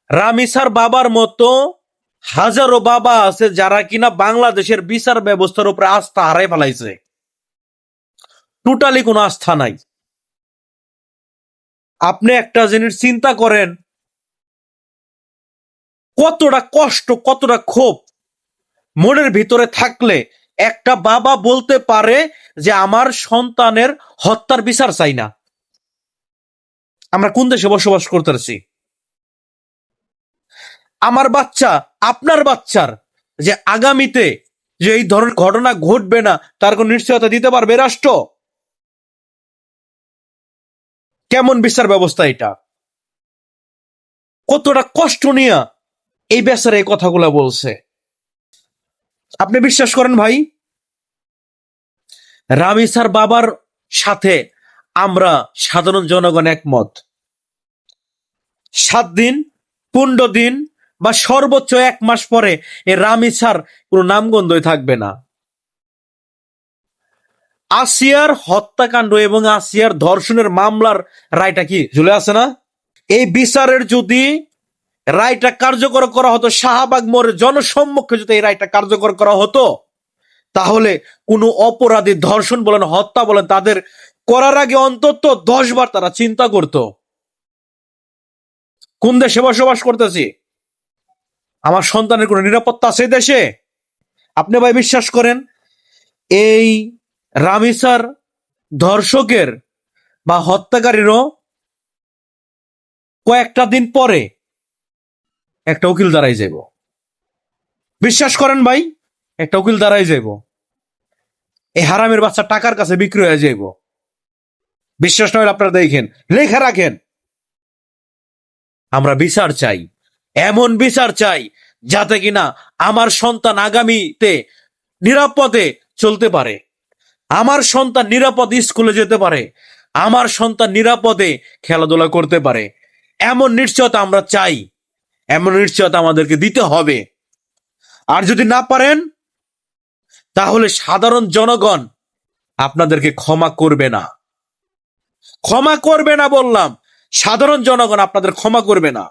রামিসার বাবার মতো হাজারো বাবা আছে যারা কিনা বাংলাদেশের বিচার ব্যবস্থার উপরে আস্থা হারাই ফেলাইছে, টোটালি কোনো আস্থা নাই। আপনি একটা জিনিস চিন্তা করেন, কতটা কষ্ট, কতটা ক্ষোভ মনের ভিতরে থাকলে একটা বাবা বলতে পারে যে আমার সন্তানের হত্যার বিচার চাই না। আমরা কোন দেশে বসবাস করতেছি? আমার বাচ্চা, আপনার বাচ্চার যে আগামীতে যে এই ধরনের ঘটনা ঘটবে না তার কোন নিশ্চয়তা দিতে পারবে রাষ্ট্র? কেমন বিচার ব্যবস্থা এটা? কতটা কষ্ট নিয়ে এই বেচারা এই কথাগুলো বলছে। আপনি বিশ্বাস করেন ভাই, রামিসার বাবার সাথে আমরা সাধারণ জনগণ একমত। 7 দিন, 15 দিন বা সর্বোচ্চ 1 মাস পরে এই রামিসার কোনো নামগন্ধই থাকবে না। আসিয়ার হত্যাকাণ্ড এবং আসিয়ার ধর্ষণের মামলার রায়টা কি ঝুলে আছে না? এই বিচারের যদি রায়টা কার্যকর করা হতো, শাহবাগ মোড়ের জনসম্মুখে যদি এই রায়টা কার্যকর করা হতো, তাহলে কোনো অপরাধী ধর্ষণ বলেন, হত্যা বলেন, তাদের করার আগে অন্তত 10 বার তারা চিন্তা করত কোন দেশে বসবাস করতেছি, আমার সন্তানের কোনো নিরাপত্তা আছে দেশে? আপনি ভাই বিশ্বাস করেন, এই রামিসার ধর্ষকের বা হত্যাকারীরও কয়েকটা দিন পরে একটা উকিল দাঁড়াই যাইব। বিশ্বাস করেন ভাই, একটা উকিল দাঁড়াই যাইব, এই হারামের বাচ্চা টাকার কাছে বিক্রি হয়ে যাইব। বিশ্বাস নয় আপনারা দেখেন, লেখা রাখেন। আমরা বিচার চাই, এমন বিচার চাই যাতে কিনা আমার সন্তান আগামীতে নিরাপদে চলতে পারে, আমার সন্তান নিরাপদে স্কুলে যেতে পারে, আমার সন্তান নিরাপদে খেলাধুলা করতে পারে। এমন নিশ্চয়তা আমরা চাই, এমন নিশ্চয়তা আমাদেরকে দিতে হবে। আর যদি না পারেন, তাহলে সাধারণ জনগণ আপনাদেরকে ক্ষমা করবে না, ক্ষমা করবে না বললাম। সাধারণ জনগণ আপনাদের ক্ষমা করবে না।